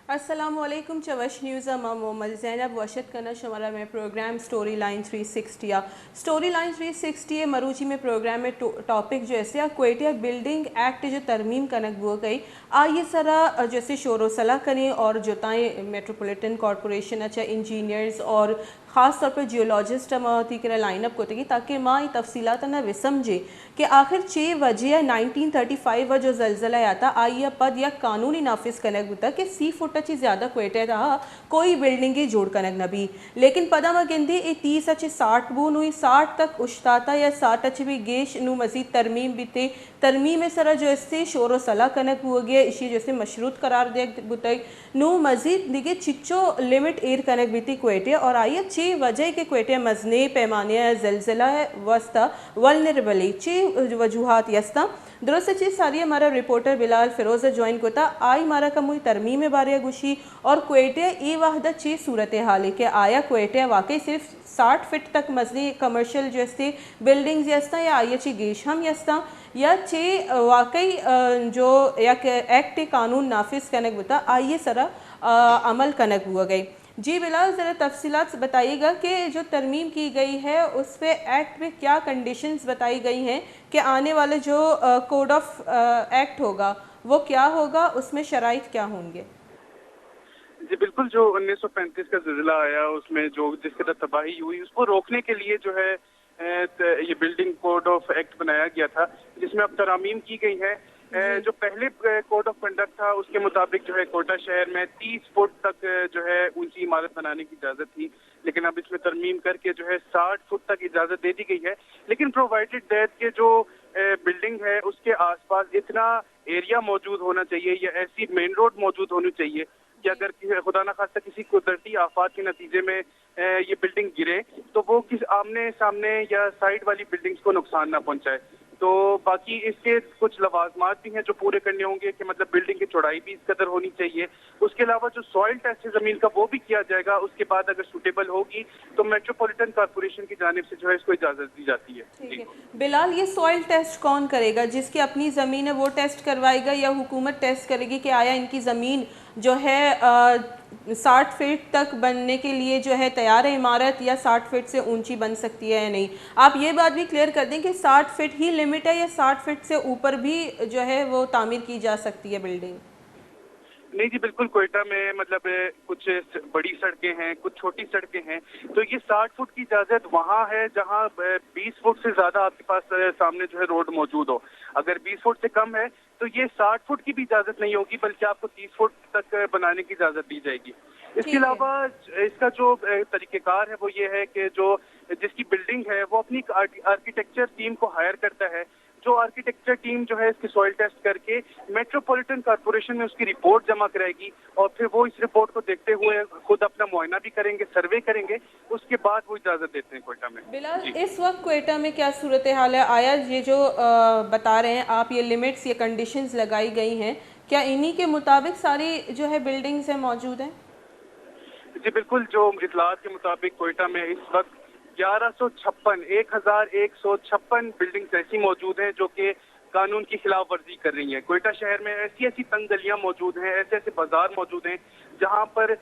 अस्सलामु अलैकुम चवश न्यूज़ मोहम्मद ज़ैनब वशत करना शमारा में प्रोग्राम स्टोरी लाइन 360 या स्टोरी लाइन 360 मरूची में प्रोग्राम में टॉपिक जैसे क्वेटिया बिल्डिंग एक्ट जो तरमीम कनक वो गई आइए सरा जैसे शोर सलाह करें और जोताएँ मेट्रोपॉलिटन कॉरपोरेशन अच्छा इंजीनियर्स और ख़ास तौर पर जियोलॉजिस्ट थी कर लाइनअप को थी ताकि माँ ये तफसीलात ना वे समझे कि आखिर 6 वजह 1935 जो जल्जला आता आइए पद या कानूनी नाफिज कनक बुता कि सी फुट अच्छी ज़्यादा क्वेटे रहा कोई बिल्डिंग जोड़ कनक नबी लेकिन पदा में कहती ये 30 अच्छे 60 बून हुई 60 तक उश्ताता या 60 अच्छे भी गेश नू मजीद तरमीम भी थे तरमीम सरा जो इससे शोर व सलाह कनक हुआ गया इसी जैसे मशरूत करार दे बुतई नू मजीद दिखे चिच्चो लिमिट एयर कनक भी थी क्वेटे और आइए 6 वजह के क्वेटे मजने पैमाने जल्जला वस्ता वल्नरेबली 6 वजूहात यस्ता दुरुस्त चीज़ सारी हमारा रिपोर्टर बिलाल फिरोज़ ज्वाइन कोता आई मारा का मुई तरमीम बारे गुशी और क्वेटे ये वाहदा 6 सूरत हाल है कि आया क्वेटे वाकई सिर्फ 60 फीट तक मजनी कमर्शियल जैसे बिल्डिंग्स यस्ता या आइए ची गेश हम यस्ता या 6 वाकई जो या एक्ट कानून नाफिज कनक बता आइए सरा अमल कनक हुआ गई। जी बिलाल ज़रा तफसीलात बताइएगा कि जो तरमीम की गई है उस पर एक्ट में क्या कंडीशंस बताई गई हैं कि आने वाले जो कोड ऑफ एक्ट होगा वो क्या होगा, उसमें शराइत क्या होंगे? जी बिल्कुल, जो 1935 का ज़िलज़ला आया उसमें जो जिस तरह तबाही हुई उसको रोकने के लिए जो है ये बिल्डिंग कोड ऑफ एक्ट बनाया गया था जिसमें अब तरामीम की गई है। जो पहले कोड ऑफ कंडक्ट था उसके मुताबिक जो है कोटा शहर में 30 फुट तक जो है ऊंची इमारत बनाने की इजाज़त थी, लेकिन अब इसमें तरमीम करके जो है 60 फुट तक इजाज़त दे दी गई है। लेकिन प्रोवाइडेड दैट के जो बिल्डिंग है उसके आसपास इतना एरिया मौजूद होना चाहिए या ऐसी मेन रोड मौजूद होनी चाहिए कि अगर खुदा न खास्ता किसी कुदरती आफात के नतीजे में ये बिल्डिंग गिरे तो वो किस आमने सामने या साइड वाली बिल्डिंग्स को नुकसान ना पहुंचाए। तो बाकी इसके कुछ लवाजमात भी हैं जो पूरे करने होंगे कि मतलब बिल्डिंग की चौड़ाई भी इस कदर होनी चाहिए। उसके अलावा जो सॉइल टेस्ट है ज़मीन का वो भी किया जाएगा। उसके बाद अगर सूटेबल होगी तो मेट्रोपॉलिटन कॉरपोरेशन की जानिब से जो है इसको इजाज़त दी जाती है। ठीक है बिलाल, ये सॉइल टेस्ट कौन करेगा? जिसकी अपनी ज़मीन है वो टेस्ट करवाएगा या हुकूमत टेस्ट करेगी कि आया इनकी ज़मीन जो है 60 फीट तक बनने के लिए जो है तैयार है इमारत या 60 फीट से ऊंची बन सकती है या नहीं? आप ये बात भी क्लियर कर दें कि 60 फीट ही लिमिट है या 60 फीट से ऊपर भी जो है वो तामीर की जा सकती है बिल्डिंग? नहीं जी बिल्कुल, कोयटा में मतलब कुछ बड़ी सड़कें हैं, कुछ छोटी सड़कें हैं, तो ये 60 फुट की इजाज़त वहाँ है जहाँ 20 फुट से ज़्यादा आपके पास सामने जो है रोड मौजूद हो। अगर 20 फुट से कम है तो ये 60 फुट की भी इजाज़त नहीं होगी बल्कि आपको 30 फुट तक बनाने की इजाज़त दी जाएगी। इसके अलावा इसका जो तरीक़ेकार है वो ये है कि जो जिसकी बिल्डिंग है वो अपनी आर्किटेक्चर टीम को हायर करता है। जो आर्किटेक्चर टीम जो है इसकी सॉइल टेस्ट करके मेट्रोपॉलिटन कॉरपोरेशन में उसकी रिपोर्ट जमा कराएगी और फिर वो इस रिपोर्ट को देखते हुए खुद अपना मुआयना भी करेंगे, सर्वे करेंगे, उसके बाद वो इजाज़त देते हैं कोयटा में। बिलाल, इस वक्त कोयटा में क्या सूरत हाल है? आया ये जो बता रहे हैं आप ये लिमिट्स ये कंडीशंस लगाई गई हैं, क्या इन्हीं के मुताबिक सारी जो है बिल्डिंग्स हैं मौजूद हैं? जी बिल्कुल, जो इतलात के मुताबिक कोयटा में इस वक्त 1156 बिल्डिंग्स ऐसी मौजूद हैं जो कि कानून की खिलाफ वर्जी कर रही हैं। कोयटा शहर में ऐसी ऐसी तंग गलियां मौजूद हैं, ऐसे ऐसे बाजार मौजूद हैं जहां पर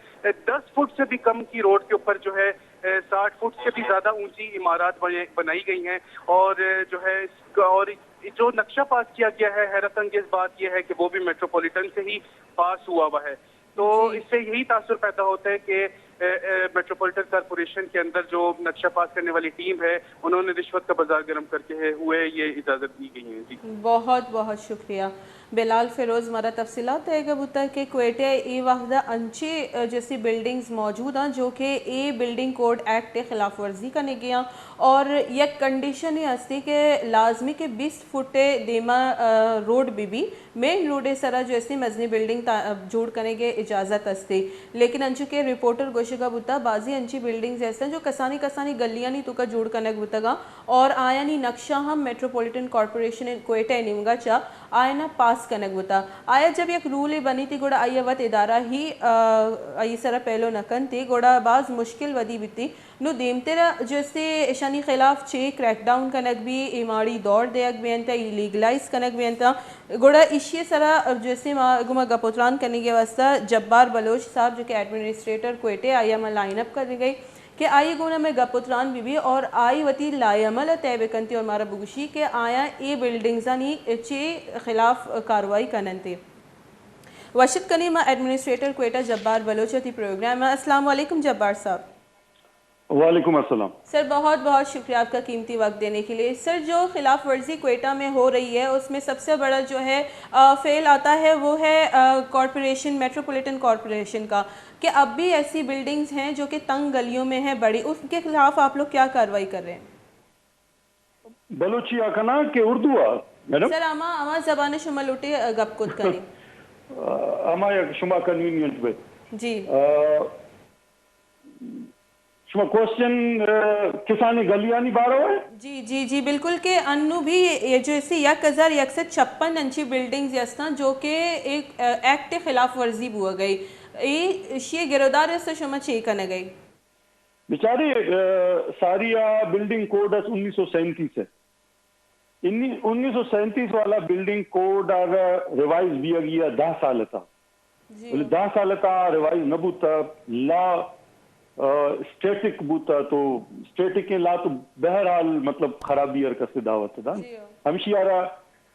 10 फुट से भी कम की रोड के ऊपर जो है 60 फुट से भी ज्यादा ऊंची इमारत बनाई गई हैं और जो है और जो नक्शा पास किया गया है, हैरत अंगेज बात यह है कि वो भी मेट्रोपॉलिटन से ही पास हुआ हुआ है। तो इससे यही तासुर पैदा होता है कि मेट्रोपॉलिटन कॉरपोरेशन के अंदर जो नक्शा पास करने वाली टीम है उन्होंने रिश्वत का बाजार गर्म करके हुए ये इजाज़त दी गई है। जी बहुत बहुत शुक्रिया बिलाल फिरोज़। हमारा तफसीलात है बुता कि क्वेटे ए वाहदा अंचे जैसी बिल्डिंग्स मौजूद हैं जो कि ए बिल्डिंग कोड एक्ट के खिलाफ वर्जी करने गया और यह कंडीशन है हस्ती के लाजमी के 20 फुटे देमा रोड भी मेन रोड सरा जैसी मजनी बिल्डिंग जोड़ करने के इजाज़त हस्ती, लेकिन अंचू के रिपोर्टर गोशगा बुता बाजी अंची बिल्डिंग्स ऐसे हैं जो कसानी कसानी गलियाँ नहीं तुका जोड़ करने बुतगा और आया नहीं नक्शा हम मेट्रोपॉलिटन कॉरपोरेशन कोयटा निमगा चा आया ना पास पास कनक होता आया जब एक रूल बनी थी गोड़ा आई वत इदारा ही आई सरा पहलो नकन थी गोड़ा बाज मुश्किल वदी बीती नो देमतेरा जैसे ईशानी खिलाफ चे क्रैकडाउन कनक भी इमाड़ी दौड़ देक बेनता इलीगलाइज कनक बेनता गोड़ा इश्ये सरा जैसे गुमा गपोत्रान करने के वास्ता जब्बार बलोच साहब जो कि एडमिनिस्ट्रेटर क्वेटे आई अमल लाइन अप कर गई कि आई गुना में गपुत्रान भी और आई वती लायमल तय बेकनती और मारा बुगशी के आया ए बिल्डिंग्स चे खिलाफ कार्रवाई कनते वशित कनी मा एडमिनिस्ट्रेटर क्वेटा जब्बार बलोच थी प्रोग्राम में। अस्सलाम वालेकुम जब्बार साहब। वालेकुम अस्सलाम। सर बहुत बहुत शुक्रिया आपका कीमती वक्त देने के लिए। सर जो खिलाफ वर्जी क्वेटा में हो रही है उसमें सबसे बड़ा जो है फेल आता है वो है कॉरपोरेशन मेट्रोपॉलिटन कॉरपोरेशन का कि अब भी ऐसी बिल्डिंग्स हैं जो कि तंग गलियों में हैं बड़ी, उसके खिलाफ आप लोग क्या कार्रवाई कर रहे हैं? बलूची आखना के उर्दू मैडम सर आमा जबान शुमा लुटे गपकुत करें आमा या शुमा कन्वीनियंट वे जी शुमा क्वेश्चन किसानी गलियानी बारो है जी जी जी बिल्कुल के अन्नू भी ये जो इसी 1156 अंची बिल्डिंग्स यस्ता जो कि एक एक्ट के खिलाफ वर्जी हुआ गई ये गिरदार से शुमा चे कन गई बेचारे सारिया बिल्डिंग कोड 1937 है 1937 वाला बिल्डिंग कोड रिवाइज दिया गया 10 साल था 10 साल था रिवाइज न बूता ला स्टैटिक बूता तो स्टैटिक के ला तो बहरहाल मतलब खराबी और कसे दावत था हमशियारा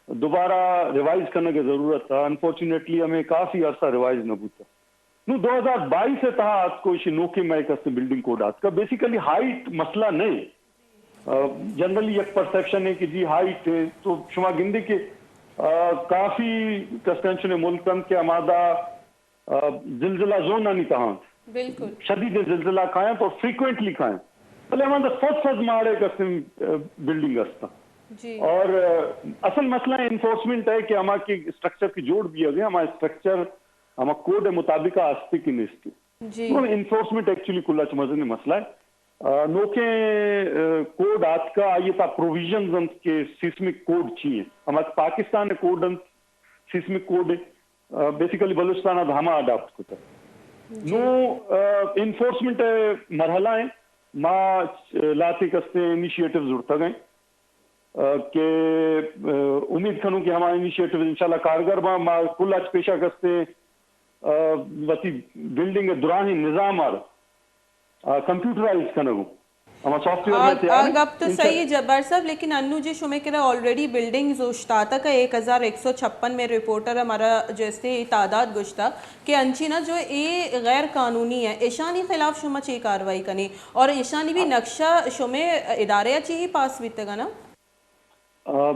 दोबारा रिवाइज करने की जरूरत था। अनफॉर्चुनेटली हमें काफी अरसा रिवाइज न बूता नो 2022 से था आज को इसी नोके में कसे बिल्डिंग कोड आज का बेसिकली हाइट मसला नहीं जनरली एक परसेप्शन है कि जी हाइट है तो शुमा गिंदी के काफी कस्टेंशन मुल्कन के आमादा जिलजिला जोन आनी तहाँ बिल्कुल शदीद जिलजिला खाएं तो फ्रीक्वेंटली खाएं पहले हमारा फज मारे कस्म बिल्डिंग अस्ता और असल मसला इन्फोर्समेंट है कि हमारे स्ट्रक्चर की जोड़ दिया गया हमारा स्ट्रक्चर हमारा कोड मुताबिक आस्ती की निस्ती इन्फोर्समेंट एक्चुअली कुल्ला चमजने मसला है नोके कोड आज का ये था प्रोविजन के सिस्मिक कोड चाहिए हमारे Pakistan code seismic code basically Balochistan धामा अडाप्ट होता है नो इन्फोर्समेंट मरहला है माँ लाते कस्ते इनिशिएटिव जुड़ता गए के उम्मीद करूँ कि हमारा इनिशिएटिव इंशाल्लाह कारगर माँ कुल आज पेशा कस्ते वती बिल्डिंग दुरानी निज़ाम कंप्यूटराइज करना हमारा सॉफ्टवेयर अब तो सही है जब्बार साहब लेकिन अन्नू जी शुमे के ऑलरेडी बिल्डिंग जोश्ताता का 1156 में रिपोर्टर हमारा जैसे तादाद गुश्ता कि अंची ना जो ये गैर कानूनी है ईशानी खिलाफ शुमा ची कार्रवाई करनी और ईशानी भी नक्शा शुमे इदारे ची ही पास बीतेगा ना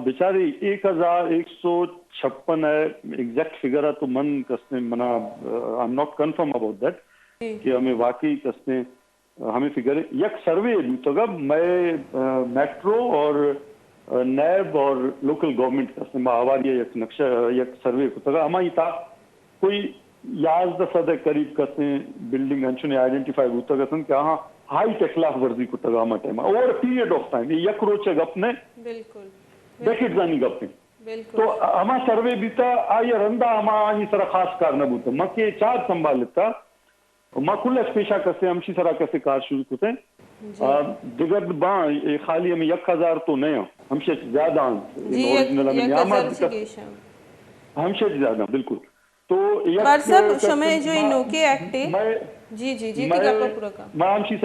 बेचारी 1156 है एग्जैक्ट फिगर है तो मन कसने मना I am not confirm about that कि हमें वाकई कसने हमें फिगर एक सर्वे तो मैं मेट्रो और नैब और लोकल गवर्नमेंट कसने हमारी एक नक्शा एक सर्वे को तगा हमारी था कोई 11 करीब कसने बिल्डिंग अंशु ने आइडेंटिफाई होता कसन कि हाँ हाई टेक्लाफ वर्जी को तगा हमारे time over period of time एक रोच गपने बिल्कुल डेकेड जानी गपने तो हमारा सर्वे भी था आई रंदा हमारी सरा खास कार न बूता मके चार संभाल लेता माकुल पेशा कसे हमशी सरा कसे कार शुरू होते दिगर बा खाली हमें 1000 तो नहीं हमसे ज्यादा हमसे ज्यादा बिल्कुल तो सब समय जो इनोके एक्ट है जी जी जी पूरा का मामशी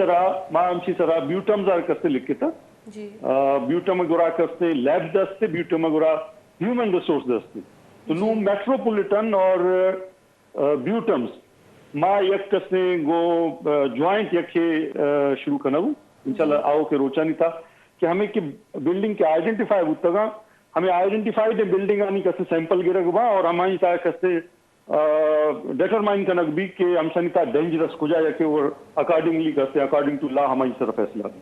सरा ब्यूटम्स आर कसे लिखे था जी ब्यूटम गुरा कसे लैब दस्ते ब्यूटम गुरा ह्यूमन रिसोर्स दस्ते तो नू मेट्रोपॉलिटन और ब्यूटम्स माँ एक कसने गो ज्वाइंट यके शुरू करना हूँ इंशाल्लाह आओ के रोचा नहीं था कि हमें कि बिल्डिंग के आइडेंटिफाई होता हमें आइडेंटिफाइड बिल्डिंग आनी कैसे सैंपल गिरा हुआ और हमारी था कैसे डिटरमाइन करना भी कि हम सनिता डेंजरस हो जाए कि और अकॉर्डिंगली कैसे अकॉर्डिंग टू लॉ हमारी तरफ फैसला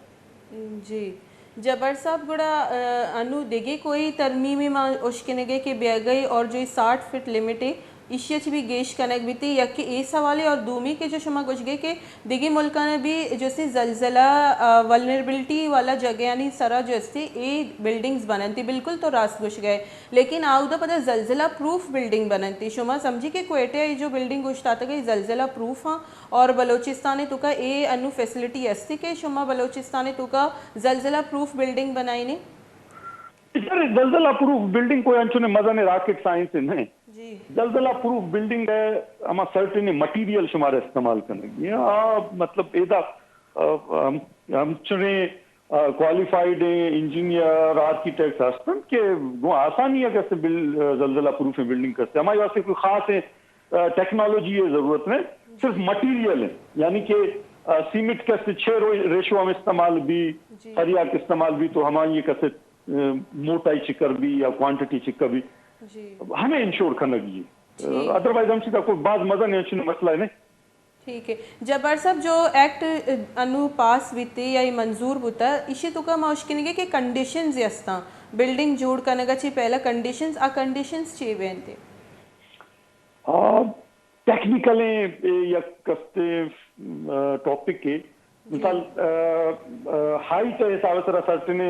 जी जबर साहब गुड़ा अनु देगे कोई तरमीमी मां उश्किनगे के ब्या गई और जो 60 फीट लिमिट है इश्यच भी गेश कनक भी थी यक ए सवाल और दूमी के जो शुमा गुज गए कि दिगी मुल्का ने भी जैसे जलजला वल्नरेबिलिटी वाला जगह यानी सरा जैसे ए बिल्डिंग्स बनन थी बिल्कुल तो रास्त गुश गए लेकिन आउदा पता जलजला प्रूफ बिल्डिंग बनन थी शुमा समझी कि क्वेटा ये जो बिल्डिंग गुश्ता था कि जलजला प्रूफ हाँ और बलोचिस्तान तो का ए अनु फैसिलिटी अस्ती के शुमा बलोचिस्तान तो का जलजला प्रूफ बिल्डिंग बनाई ने सर जलजला प्रूफ बिल्डिंग कोई अंचुने मजा ने रॉकेट साइंस है जी जलजला प्रूफ बिल्डिंग है हम सर्टेन मटेरियल शुमार इस्तेमाल करने मतलब एदा हम चुने क्वालिफाइड इंजीनियर आर्किटेक्ट हस्तन के वो आसानी है कैसे जलजला प्रूफ बिल्डिंग करते हमारे वास्ते कोई खास है टेक्नोलॉजी है जरूरत नहीं सिर्फ मटेरियल है यानी कि सीमेंट कैसे 6 रेशो हम इस्तेमाल भी सरिया के इस्तेमाल भी तो हमारे ये कैसे मोटाई चिकर भी या क्वांटिटी चिकर भी हमें इंश्योर करना चाहिए अदरवाइज हम सीधा कोई बात मजा नहीं मसला है नहीं ठीक है जबर साहब जो एक्ट अनु पास बीते या मंजूर होता इसी तो का मुश्किल है कि कंडीशंस यस्ता बिल्डिंग जोड़ करने का ची पहला कंडीशंस आ कंडीशंस चे वेंते टेक्निकल या कस्ते टॉपिक के मिसाल हाइट हिसाब से सर्टेन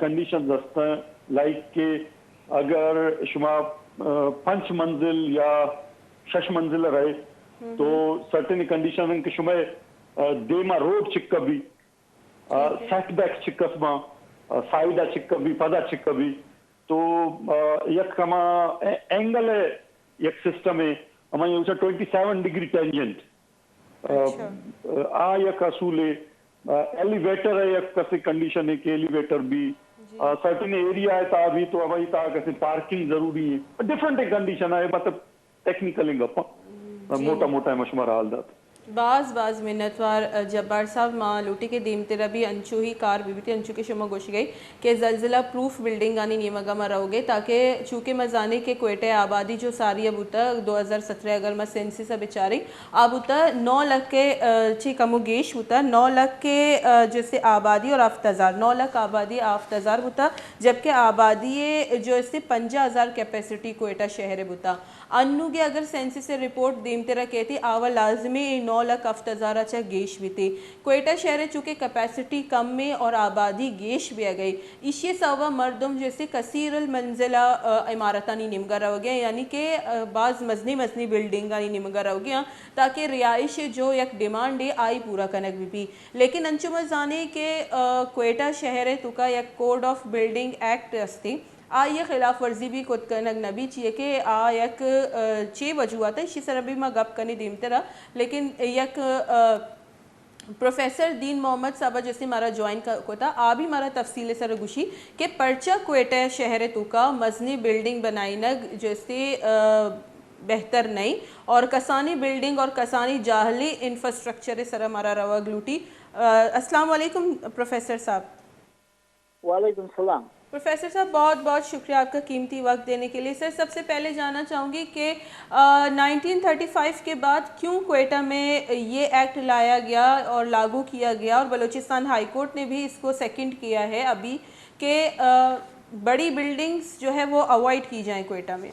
कंडीशंस हस्ता लाइक के अगर शुमा 5 मंजिल या 6 मंजिल रहे तो सर्टेन कंडीशन के शुमा देमा रोड चिक्का भी सेटबैक चिक्कस में साइडा चिक्का भी पदा चिक्का भी तो यक कमा एंगल है यक सिस्टम है हमारे उसे 27 डिग्री टेंजेंट आ यक असूल है एलिवेटर है यक कैसे कंडीशन है कि एलिवेटर भी सर्टेन एरिया है ता भी तो हमारी ता कैसे पार्किंग जरूरी है डिफरेंट कंडीशन है मतलब टेक्निकल गप्पा मोटा मोटा है मशमर हाल दात बाज मिन्नतवार जब्बार साहब माँ लूटी के दीम तेरा भी अंचू ही कार बीबीती अंचू के शुमा गोश गई कि जलजिला प्रूफ बिल्डिंग आनी नीमगा में रहोगे ताकि चूँकि मजाने के क्वेटे आबादी जो सारी अब होता 2017 अगर मैं सेंसिस बेचारी अब होता 9 लाख के ची कमुगेश होता 9 लाख के जैसे आबादी और आफ्तजार 9 लाख आबादी आफ्तजार होता जबकि आबादी जो इससे 50,000 कैपेसिटी क्वेटा शहर होता अन्नू के अगर सेंसिस से रिपोर्ट दीम तेरा कहती आवा लाजमी 9 लाख अफ्तार अच्छा गेश भी थे क्वेटा शहर चूँकि कैपेसिटी कम में और आबादी गेश भी आ गई इसी सवा मरदम जैसे कसीर मंजिला इमारतानी निमगा रह गया यानी कि बाज़ मजनी बिल्डिंग आनी निमगा रह गया ताकि रिहाइश जो एक डिमांड है आई पूरा कनक भी लेकिन अंचुम जाने के क्वेटा शहर है तुका एक कोड ऑफ बिल्डिंग एक्ट अस्ती आ ये खिलाफ वर्जी भी खुद कनक नबी चाहिए कि आ एक 6 वजूहत है इसी तरह भी मैं गप करनी दीमते रहा लेकिन एक प्रोफेसर दीन मोहम्मद साहब जैसे हमारा ज्वाइन होता आ भी हमारा तफसील सर गुशी कि पर्चा क्वेटा शहर तुका मजनी बिल्डिंग बनाई नग जैसे बेहतर नहीं और कसानी बिल्डिंग और कसानी जाहली इंफ्रास्ट्रक्चर सर हमारा रवा ग्लूटी अस्सलाम वालेकुम प्रोफेसर साहब। वालेकुम सलाम। प्रोफेसर साहब बहुत बहुत शुक्रिया आपका कीमती वक्त देने के लिए। सर सबसे पहले जानना चाहूँगी कि 1935 के बाद क्यों क्वेटा में ये एक्ट लाया गया और लागू किया गया और बलूचिस्तान हाई कोर्ट ने भी इसको सेकंड किया है अभी कि बड़ी बिल्डिंग्स जो है वो अवॉइड की जाएं क्वेटा में।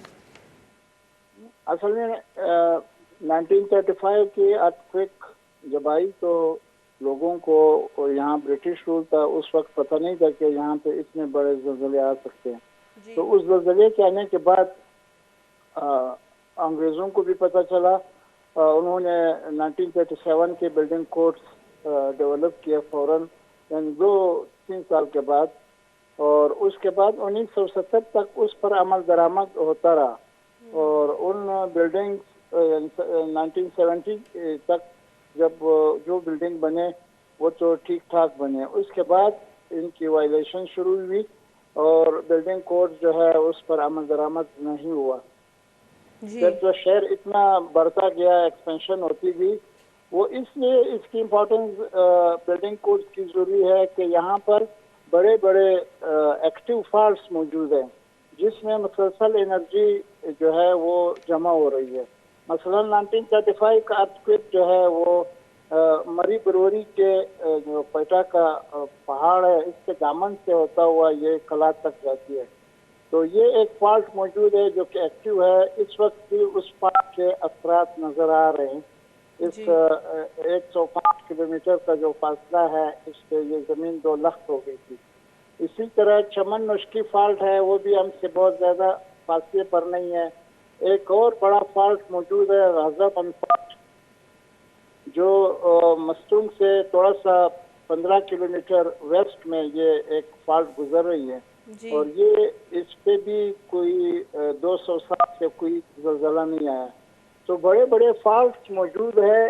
असल में 1935 की अर्थक्वेक जब आई तो लोगों को यहाँ ब्रिटिश रूल था उस वक्त पता नहीं था कि यहाँ पे इतने बड़े ज़लज़ले आ सकते हैं। तो उस ज़लज़ले के आने के बाद अंग्रेज़ों को भी पता चला उन्होंने 1937 के बिल्डिंग कोड्स डेवलप किया फ़ौरन 2-3 साल के बाद और उसके बाद 1970 तक उस पर अमल दरामद होता रहा और उन बिल्डिंग्स 1970 तक जब जो बिल्डिंग बने वो तो ठीक ठाक बने उसके बाद इनकी वायलेशन शुरू हुई और बिल्डिंग कोड जो है उस पर अमल दरामद नहीं हुआ। जब जो शहर इतना बढ़ता गया एक्सपेंशन होती गई वो इसलिए इसकी इम्पोर्टेंस बिल्डिंग कोड की जरूरी है कि यहाँ पर बड़े बड़े एक्टिव फॉल्ट्स मौजूद हैं जिसमें मुसलसल एनर्जी जो है वो जमा हो रही है। मसलन 1935 का अर्थक्वेक जो है वो मरी बरोरी के जो क्वेटा का पहाड़ है इसके दामन से होता हुआ ये कला तक जाती है। تو یہ ایک فالٹ موجود ہے جو کہ ایکٹیو ہے. اس وقت بھی اس فالٹ کے اثرات نظر آ رہے ہیں. اس 105 کلومیٹر کا جو فاصلہ ہے اس پہ یہ زمین 2 لخت ہو گئی تھی. اسی طرح چمن نشکی فالٹ ہے, وہ بھی ہم سے بہت زیادہ فاصلے پر نہیں ہے. ایک اور بڑا فالٹ موجود ہے غازہ بند فالٹ, جو مستونگ سے تھوڑا سا 15 کلومیٹر ویسٹ میں یہ ایک فالٹ گزر رہی ہے. اور یہ اس پہ بھی کوئی 200 سال سے کوئی زلزلہ نہیں آیا. تو بڑے بڑے فالٹ موجود ہے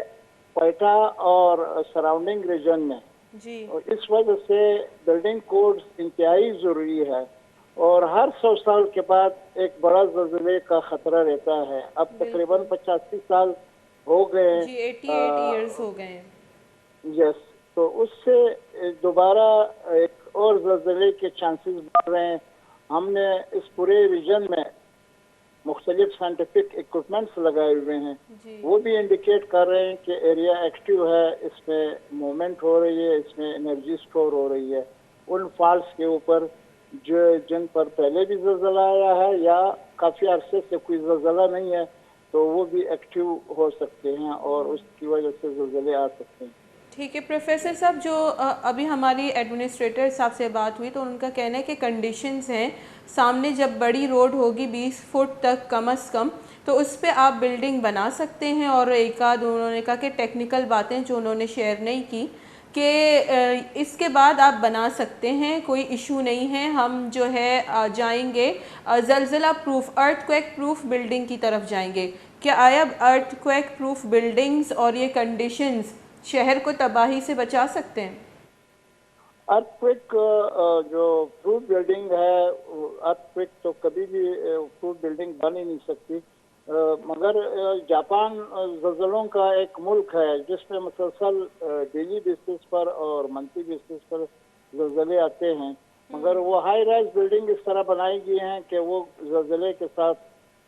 کوئٹہ اور سراؤنڈنگ ریجن میں. اور اس وجہ سے بلڈنگ کوڈز انتہائی ضروری ہے, اور ہر 100 سال کے بعد ایک بڑا زلزلے کا خطرہ رہتا ہے. اب تقریباً 85 سال ہو گئے, 88 ایئرز ہو گئے ہیں. یس, تو اس سے دوبارہ ایک اور زلزلے کے چانسز بڑھ رہے ہیں. ہم نے اس پورے ریجن میں مختلف سائنٹیفک اکوپمنٹس لگائے ہوئے ہیں, وہ بھی انڈیکیٹ کر رہے ہیں کہ ایریا ایکٹیو ہے, اس میں موومنٹ ہو رہی ہے, اس میں انرجی سٹور ہو رہی ہے. ان فالٹس کے اوپر جن پر پہلے بھی زلزلہ آیا ہے یا کافی عرصے سے کوئی زلزلہ نہیں ہے, تو وہ بھی ایکٹیو ہو سکتے ہیں اور اس کی وجہ سے زلزلے آ سکتے ہیں. ٹھیک ہے پروفیسر صاحب, جو ابھی ہماری ایڈمنسٹریٹر صاحب سے بات ہوئی تو ان کا کہنا ہے کہ کنڈیشنز ہیں سامنے, جب بڑی روڈ ہوگی 20 فٹ تک کم از کم, تو اس پہ آپ بلڈنگ بنا سکتے ہیں. اور ایک آدھ انہوں نے کہا کہ ٹیکنیکل باتیں جو انہوں نے شیئر نہیں کی کہ اس کے بعد آپ بنا سکتے ہیں, کوئی ایشو نہیں ہے, ہم جو ہے جائیں گے زلزلہ پروف, ارتھ کویک پروف بلڈنگ کی طرف جائیں گے. کیا آیا ارتھ کویک پروف بلڈنگز اور یہ کنڈیشنز شہر کو تباہی سے بچا سکتے ہیں؟ ارتھ کویک جو پروف بلڈنگ ہے, ارتھ کویک تو کبھی بھی پروف بلڈنگ بن ہی نہیں سکتی. مگر جاپان زلزلوں کا ایک ملک ہے جس میں مسلسل ڈیلی بیسس پر اور منتھلی بیسس پر زلزلے آتے ہیں. مگر وہ ہائی رائز بلڈنگ اس طرح بنائی گئی ہیں کہ وہ زلزلے کے ساتھ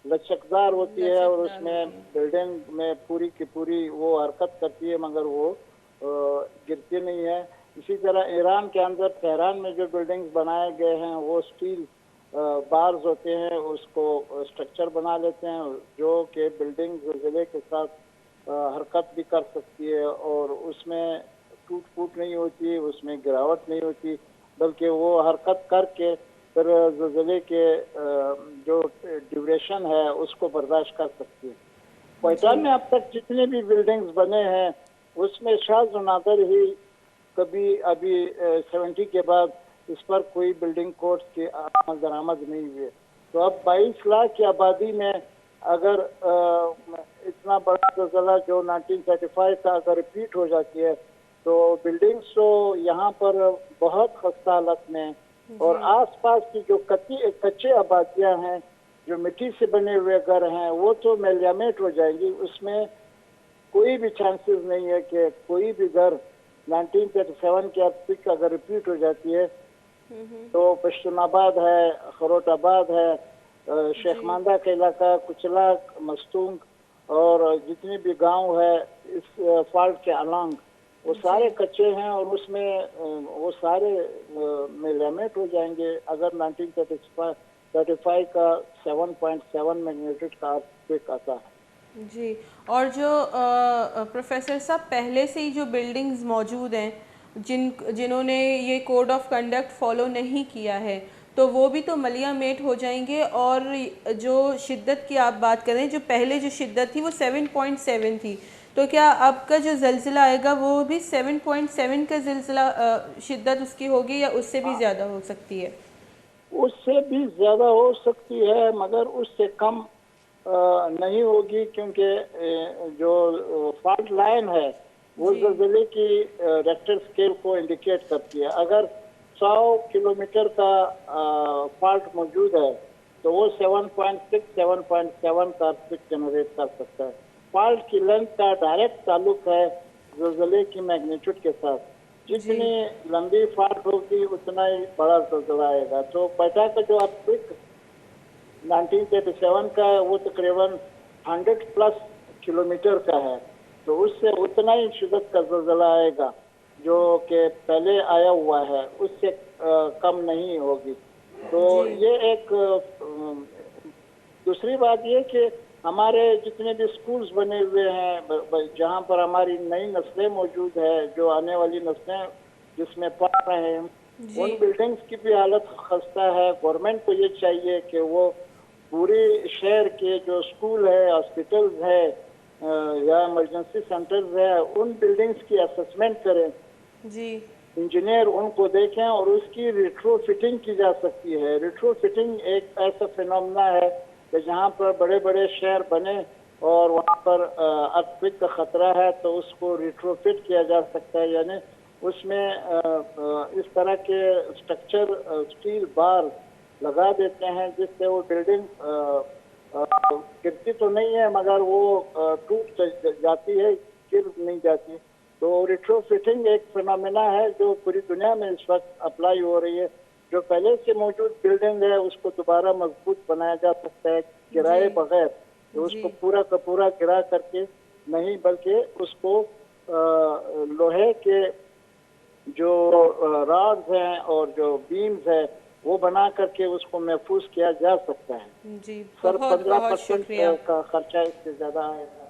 لچکدار ہوتی ہے, اور اس میں بلڈنگ میں پوری کی پوری وہ حرکت کرتی ہے مگر وہ گرتی نہیں ہے. اسی طرح ایران کے اندر تہران میں جو بلڈنگز بنائے گئے ہیں وہ اسٹیل بارز ہوتے ہیں, اس کو اسٹرکچر بنا لیتے ہیں جو کہ بلڈنگ زلزلے کے ساتھ حرکت بھی کر سکتی ہے, اور اس میں ٹوٹ پھوٹ نہیں ہوتی, اس میں گراوٹ نہیں ہوتی, بلکہ وہ حرکت کر کے پھر زلزلے کے جو ڈیوریشن ہے اس کو برداشت کر سکتی ہے. کوئٹہ میں اب تک جتنے بھی بلڈنگز بنے ہیں اس میں شاذ و نادر ہی کبھی ابھی 70 کے بعد اس پر کوئی بلڈنگ کوڈز کی عمل درآمد نہیں ہوئے. تو اب 22 لاکھ کی آبادی میں اگر اتنا بڑا زلزلہ جو 1935 کا اگر ریپیٹ ہو جاتی ہے تو بلڈنگز تو یہاں پر بہت خستہ حالت میں, اور آس پاس کی جو کچے آبادیاں ہیں جو مٹی سے بنے ہوئے گھر ہیں وہ تو میلیامیٹ ہو جائیں گی. اس میں کوئی بھی چانسز نہیں ہے کہ کوئی بھی گھر 1937 کی ارتھ اگر ریپیٹ ہو جاتی ہے تو پشتون آباد ہے, خروٹ آباد ہے, شیخ ماندہ کا علاقہ, کچلا, مستونگ اور جتنے بھی گاؤں ہے اس فالٹ کے الانگ وہ سارے کچے ہیں, اور اس میں وہ سارے میلیامیٹ ہو جائیں گے اگر 1935 کا 7.7 میگنیٹیوڈ کا ارتھ آتا ہے. جی, اور جو پروفیسر صاحب پہلے سے ہی جو بلڈنگز موجود ہیں جنہوں نے یہ کوڈ آف کنڈکٹ فالو نہیں کیا ہے تو وہ بھی تو ملیا میٹ ہو جائیں گے. اور جو شدت کی آپ بات کریں, جو پہلے جو شدت تھی وہ 7.7 تھی, تو کیا اب کا جو زلزلہ آئے گا وہ بھی 7.7 کا زلزلہ شدت اس کی ہوگی یا اس سے بھی زیادہ ہو سکتی ہے؟ اس سے بھی زیادہ ہو سکتی ہے مگر اس سے کم نہیں ہوگی, کیونکہ جو فالٹ لائن ہے وہ زلزلے کی ریکٹر اسکیل کو انڈیکیٹ کرتی ہے. اگر 100 کلومیٹر کا فالٹ موجود ہے تو وہ 7.6-7.7 کا ارتھ جنریٹ کر سکتا ہے. فالٹ کی لینتھ کا ڈائریکٹ تعلق ہے زلزلے کی میگنیٹیوڈ کے ساتھ. جتنی لمبی فالٹ ہوگی اتنا ہی بڑا زلزلہ آئے گا. تو کوئٹہ کا جو اب 1937 کا ہے وہ تقریباً 100+ کلومیٹر کا ہے, تو اس سے اتنا ہی شدت کا زلزلہ آئے گا جو کہ پہلے آیا ہوا ہے, اس سے کم نہیں ہوگی. تو یہ ایک دوسری بات یہ کہ ہمارے جتنے بھی سکولز بنے ہوئے ہیں جہاں پر ہماری نئی نسلیں موجود ہے، جو آنے والی نسلیں جس میں پڑھ رہے ہیں، ان بلڈنگز کی بھی حالت خستہ ہے. گورنمنٹ کو یہ چاہیے کہ وہ پوری شہر کے جو اسکول ہے، ہاسپٹلز ہے یا ایمرجنسی سینٹرز ہے، ان بلڈنگز کی اسسمنٹ کریں. جی انجینئر ان کو دیکھیں اور اس کی ریٹرو فٹنگ کی جا سکتی ہے. ریٹرو فٹنگ ایک ایسا فینومنا ہے کہ جہاں پر بڑے بڑے شہر بنے اور وہاں پر ارتھکویک کا خطرہ ہے تو اس کو ریٹرو فٹ کیا جا سکتا ہے. یعنی اس میں اس طرح کے اسٹرکچر اسٹیل بار لگا دیتے ہیں جس سے وہ بلڈنگ گرتی تو نہیں ہے مگر وہ ٹوٹ جاتی ہے، گر نہیں جاتی. تو ریٹرو فٹنگ ایک فینومینا ہے جو پوری دنیا میں اس وقت اپلائی ہو رہی ہے. جو پہلے سے موجود بلڈنگ ہے اس کو دوبارہ مضبوط بنایا جا سکتا ہے گرائے بغیر. تو اس کو پورا کا پورا گرا کر کے نہیں، بلکہ اس کو لوہے کے جو راڈز ہیں اور جو بیمز ہے وہ بنا کر کے اس کو محفوظ کیا جا سکتا ہے. جی سر بہت 15% کا خرچہ اس سے زیادہ آئے گا.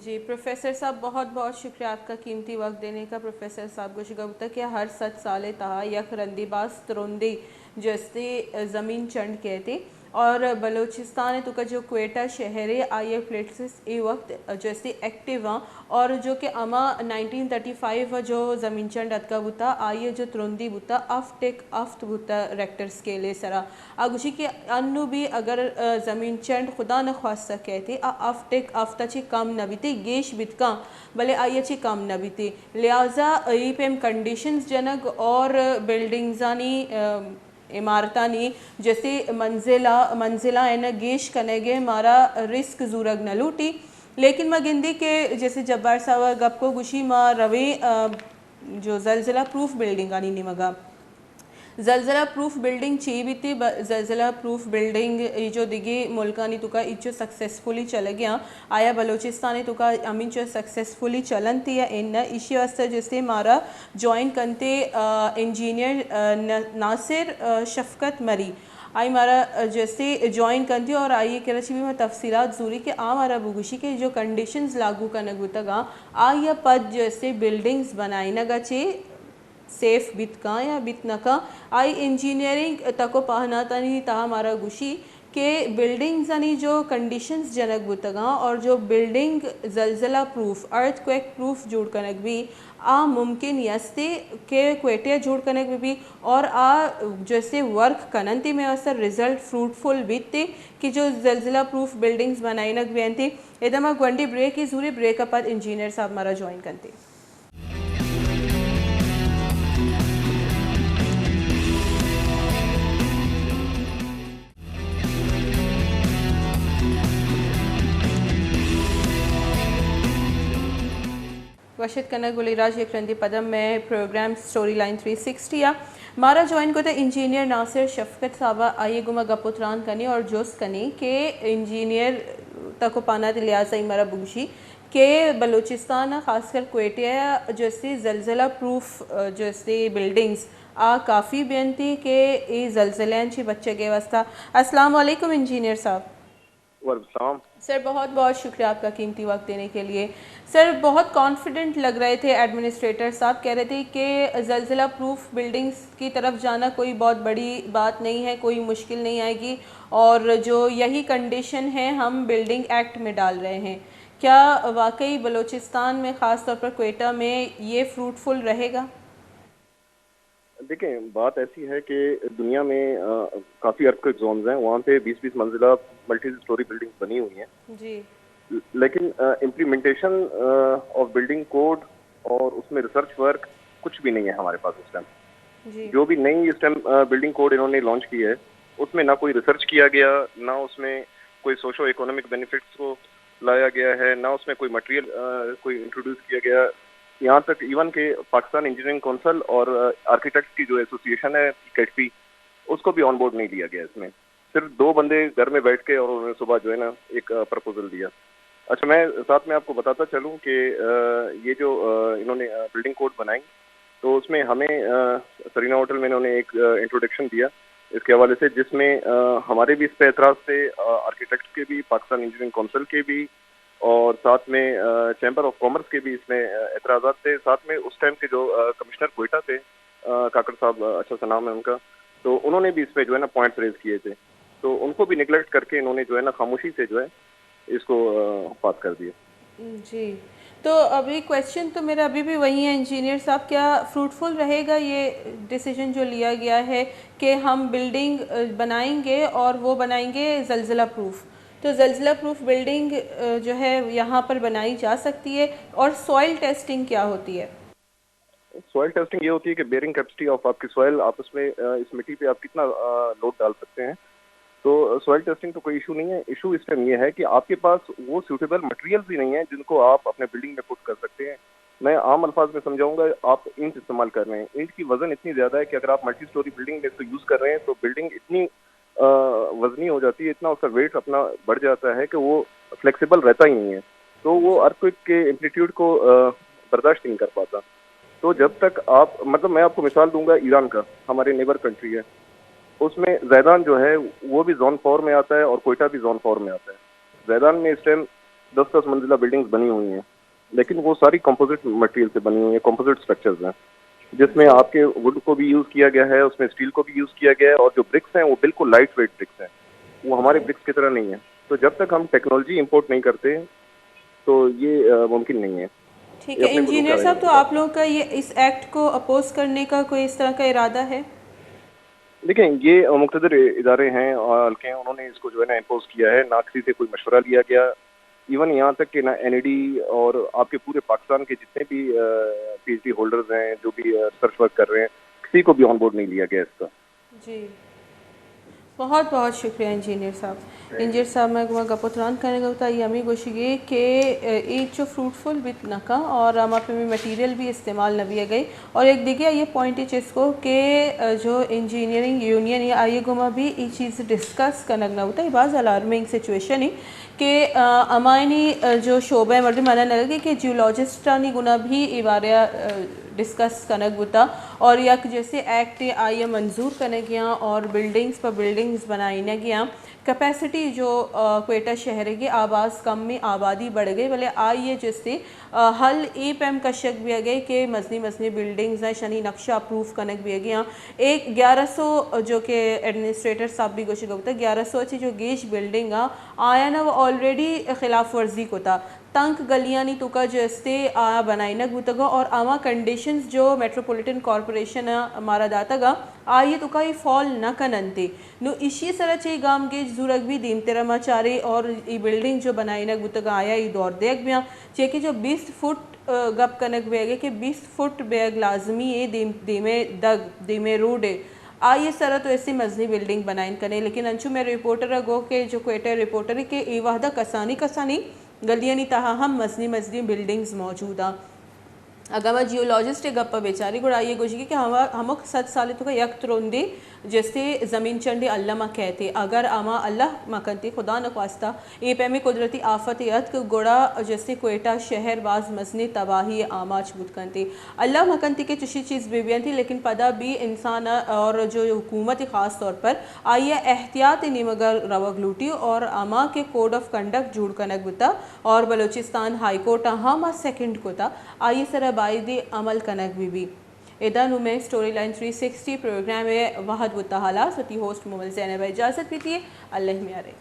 جی پروفیسر صاحب بہت بہت شکریہ آپ کا قیمتی وقت دینے کا. پروفیسر صاحب کو شکر ہوتا کہ ہر 7 سال تہا یک رندی باز ترندی جیسے زمین چنڈ کہتے اور بلوچستان تو کا جو کوئٹہ شہر ہے آئیے پلیٹس ای وقت جیسے ایکٹیو ہاں اور جو کہ اما 1935 جو زمین چنڈ اتکا بوتا آئیے جو ترندی بوتا افت بوتا ریکٹر سکیلے سرا آگوشی کہ انو بھی اگر زمین چنڈ خدا نخواستہ کہتے افتا چی کم نبیتے گیش بتکاں بلے آئیے چی کم نبیتے لہٰذا ای پیم کنڈیشنز جنگ اور بلڈنگزانی عمارتانی جیسے منزلہ گیش کنگے مارا رسک زورگ نہ لوٹی. لیکن میں گندی کہ جیسے جبار صاحب گپ کو گوشی ما روے جو زلزلہ پروف بلڈنگ آنی نہیں مگا زلزلہ پروف بلڈنگ چی بھی تھی. زلزلہ پروف بلڈنگ جو دیگے ملکانی تو کا ایچو سکسیسفلی چل گیا آیا بلوچستانی تو کا امین چو سکسیسفلی چلن تھی یا ان اسی واسطہ جیسے مارا جوائن کنتے انجینئر ناصر شفقت مری آئی مارا جیسے جوائن کرتی اور آئیے کراچی میں تفصیلات ضروری کہ ہمارا بگوشی کے جو کنڈیشنز لاگو کرنا گوتا گا آیا پد جیسے بلڈنگز بنائی نگا چے سیف بیت کا یا بیت نکا آئی انجینئرنگ تکو پاہنا تانی تا ہمارا گوشی کہ بلڈنگز انی جو کنڈیشنز جنک بوتگاں اور جو بلڈنگ زلزلہ پروف ارتھ کویک پروف جوڑ کنک بھی ممکن یستے کہ کوئٹہ جوڑ کنک بھی اور جیسے ورک کننتی میں اثر رزلٹ فروٹفل بیتے کہ جو زلزلہ پروف بلڈنگز بنائی نک بھی انتی ادھا گونڈی بریک ہی ضروری بریک اپت انجینئر صاحب مارا جوائن کنتے. وشت کنک گلی راج یک رندی پدم میں پروگرام سٹوری لائن 360 مارا جوائن کو تھا انجینئر ناصر شفقت صاحبہ آئیے گما گپوتران کنی اور جوس کنی کہ انجینئر تکو پانا لہٰذا مارا بگشی کہ بلوچستان خاص کر کوئٹہ جیسے زلزلہ پروف جیسے بلڈنگز کافی بینتی کہ یہ زلزلین چی بچے کے واسطہ. السلام علیکم انجینئر صاحب. وعلیکم سر بہت بہت شکریہ آپ کا قیمتی وقت دینے کے لیے. سر بہت کانفیڈنٹ لگ رہے تھے ایڈمنسٹریٹر صاحب کہہ رہے تھے کہ زلزلہ پروف بلڈنگز کی طرف جانا کوئی بہت بڑی بات نہیں ہے، کوئی مشکل نہیں آئے گی اور جو یہی کنڈیشن ہے ہم بلڈنگ ایکٹ میں ڈال رہے ہیں. کیا واقعی بلوچستان میں خاص طور پر کوئٹہ میں یہ فروٹفل رہے گا؟ دیکھیں بات ایسی ہے کہ دنیا میں کافی ارتھکویک زونز ہیں، وہاں پہ 20-20 منزلہ ملٹی سٹوری بلڈنگ بنی ہوئی ہیں جی لیکن امپلیمنٹیشن آف بلڈنگ کوڈ اور اس میں ریسرچ ورک کچھ بھی نہیں ہے ہمارے پاس اس ٹائم. جو بھی نئی اس ٹائم بلڈنگ کوڈ انہوں نے لانچ کی ہے اس میں نہ کوئی ریسرچ کیا گیا، نہ اس میں کوئی سوشو اکنامک بینیفٹس کو لایا گیا ہے، نہ اس میں کوئی مٹیریل کوئی انٹروڈیوس کیا گیا. یہاں تک ایون کہ پاکستان انجینئرنگ کونسل اور آرکیٹیکٹس کی جو ایسوسیشن ہے کیٹفی اس کو بھی آن بورڈ نہیں لیا گیا. اس میں صرف 2 بندے گھر میں بیٹھ کے اور انہوں نے صبح جو ہے نا ایک پرپوزل دیا. اچھا میں ساتھ میں آپ کو بتاتا چلوں کہ یہ جو انہوں نے بلڈنگ کوڈ بنائی تو اس میں ہمیں سرینا ہوٹل میں انہوں نے ایک انٹروڈکشن دیا اس کے حوالے سے، جس میں ہمارے بھی اس پہ اعتراض تھے، آرکیٹیکٹ کے بھی، پاکستان انجینئرنگ کونسل کے بھی، اور ساتھ میں چیمبر آف کامرس کے بھی اس میں اعتراضات تھے. ساتھ میں اس ٹائم کے جو کمشنر کوئٹہ تھے، کاکڑ صاحب اچھا سا نام ہے ان کا، تو انہوں نے بھی اس پہ جو ہے نا پوائنٹس ریز کیے تھے. تو ان کو بھی نگلیکٹ کر کے انہوں نے جو ہے نا خاموشی سے جو ہے اس کو پاس کر دیا. جی، تو ابھی کویشچن تو میرا ابھی بھی وہی ہے انجینئر صاحب، کیا فروٹفل رہے گا یہ ڈیسیجن جو لیا گیا ہے کہ ہم بلڈنگ بنائیں گے اور وہ بنائیں گے زلزلہ پروف؟ تو زلزلہ پروف بلڈنگ جو ہے یہاں پر بنائی جا سکتی ہے، اور سوائل ٹیسٹنگ کیا ہوتی ہے؟ سوائل ٹیسٹنگ یہ ہوتی ہے کہ بیئرنگ کیپیسٹی آف آپ کی سوائل، آپ اس میں اس مٹی پہ آپ کتنا لوڈ ڈال سکتے ہیں. تو سوائل ٹیسٹنگ تو کوئی ایشو نہیں ہے. ایشو اس ٹائم یہ ہے کہ آپ کے پاس وہ سوٹیبل مٹیریلز ہی نہیں ہیں جن کو آپ اپنے بلڈنگ میں پٹ کر سکتے ہیں. میں عام الفاظ میں سمجھاؤں گا، آپ اینٹ استعمال کر رہے ہیں، اینٹ کی وزن اتنی زیادہ ہے کہ اگر آپ ملٹی سٹوری بلڈنگ میں اس کو یوز کر رہے ہیں تو بلڈنگ اتنی وزنی ہو جاتی ہے، اتنا اس کا ویٹ اپنا بڑھ جاتا ہے کہ وہ فلیکسیبل رہتا ہی نہیں ہے. تو وہ ارتھکوئک کے ایمپلیٹیوڈ کو برداشت نہیں کر پاتا. تو جب تک آپ، مطلب میں آپ کو مثال دوں گا ایران کا، ہمارے نیبر کنٹری ہے، اس میں زیدان جو ہے وہ بھی زون 4 میں آتا ہے اور کوئٹہ بھی زون 4 میں آتا ہے. زیدان میں اس ٹائم 10 منزلہ بلڈنگز بنی ہوئی ہیں، لیکن وہ ساری کمپوزٹ مٹیریل سے بنی ہوئی ہیں، کمپوزٹ اسٹرکچرز ہیں، جس میں آپ کے ووڈ کو بھی یوز کیا گیا ہے، اس میں اسٹیل کو بھی یوز کیا گیا ہے، اور جو برکس ہیں وہ بالکل لائٹ ویٹ برکس ہیں، وہ ہمارے برکس کی طرح نہیں ہیں. تو جب تک ہم ٹیکنالوجی امپورٹ نہیں کرتے تو یہ ممکن نہیں ہے. ٹھیک ہے انجینئر صاحب، تو آپ لوگوں کا یہ اس ایکٹ کو اپوز کرنے کا کوئی اس طرح کا ارادہ ہے؟ دیکھیں، یہ مقتدر ادارے ہیں اور حلقے ہیں، انہوں نے اس کو جو ہے نا امپوز کیا ہے، نہ کسی سے کوئی مشورہ لیا گیا. ایون یہاں تک کہ نہ این ای ڈی اور آپ کے پورے پاکستان کے جتنے بھی پی ایچ ڈی ہولڈرز ہیں جو بھی ریسرچ ورک کر رہے ہیں، کسی کو بھی آن بورڈ نہیں لیا گیا اس کا. جی، بہت بہت شکریہ انجینئر صاحب. انجینئر صاحب میں گپتران کرنے کا بتا یہ ہمیں گوشگی کہ ایک جو فروٹفل بت نکا اور ہمارے پہ مٹیریل بھی استعمال نہ بھی گئی. اور ایک دیکھیے یہ پوائنٹ ہے چیز کو کہ جو انجینئرنگ یونین یا آئیے گما بھی یہ چیز ڈسکس کرنا نہ ہوتا ہے. بعض الارمنگ سچویشن ہی کہ امائنی جو شعبہ مرد مانا نہ لگے کہ جیولوجسٹانی گنا بھی ایواریا ڈسکس کنک ہوتا اور یک جیسے ایکٹ آئیے منظور کرنے گیا اور بلڈنگز پر بلڈنگز بنائینے گیا. کیپیسٹی جو کوئٹہ شہر کی آباز کم میں آبادی بڑھ گئی بلے آئیے جس سے حل ای پیم کا شک بھی گئے کہ مزنی بلڈنگز ہیں شنی نقشہ اپروف کنک بھی گیا. ایک 1100 جو کہ ایڈمنسٹریٹر صاحب بھی گوشت ہوتا ہے 1100 اچھی جو گیش بلڈنگ آیا نا وہ آلریڈی خلاف ورزی کو تھا. تنک گلیاں نہیں تو کا جو استے آیا بنائی نہ گوتا گا اور آما کنڈیشنز جو میٹروپولیٹن کارپوریشن ہمارا داتا گا آئیے تو کا یہ فال نہ کننتے نو اسی طرح چاہیے گام گیج زورگ بھی دیم تیرہ مچارے اور یہ بلڈنگ جو بنائی نہ گوتا گا آیا یہ دور دیکھ بھی چاہیے کہ جو 20 فٹ گپ کنک بیگے کہ 20 فٹ بیگ لازمی ہے دیمے دگ دیمے روڈ ہے آئیے سرہ تو ایسی مزنی بلڈنگ بنائیں کرنے. لیکن انچو میں ریپورٹر گو کہ جو کوئٹہ ریپورٹر ہے کہ ای وحدہ کسانی گلیاں نہیں تاہا ہم مزنی بلڈنگز موجود ہیں. اگر میں جیولوجسٹ گپا بیچاری گوڑا یہ گوشی کہ ہمک 7 سال تو کا یک تروندے جیسے زمین چنڈے اللہ ماں کہتے اگر اما اللہ مکنتی خدا نخواستہ یہ پیمی قدرتی آفت یت گوڑا جیسے کوئٹہ شہر باز مزنی تباہی آماج بود کنتے اللہ مکنتی کے چشی چیز بیان تھی. لیکن پدا بھی انسان اور جو حکومت خاص طور پر آئیے احتیاط نیمگر روگ لوٹی اور اما کے کوڈ آف کنڈکٹ جوڑ کنک بتا اور بلوچستان ہائی کورٹ ہاں سیکنڈ کو تھا آئیے سر باعدی عمل کنک بھی ادھر میں سٹوری لائن 360 پروگرام ہے وحد و تحالہ ستی ہوسٹ ممل زینب اجازت بھی تھی. اللہ میں آ رہے.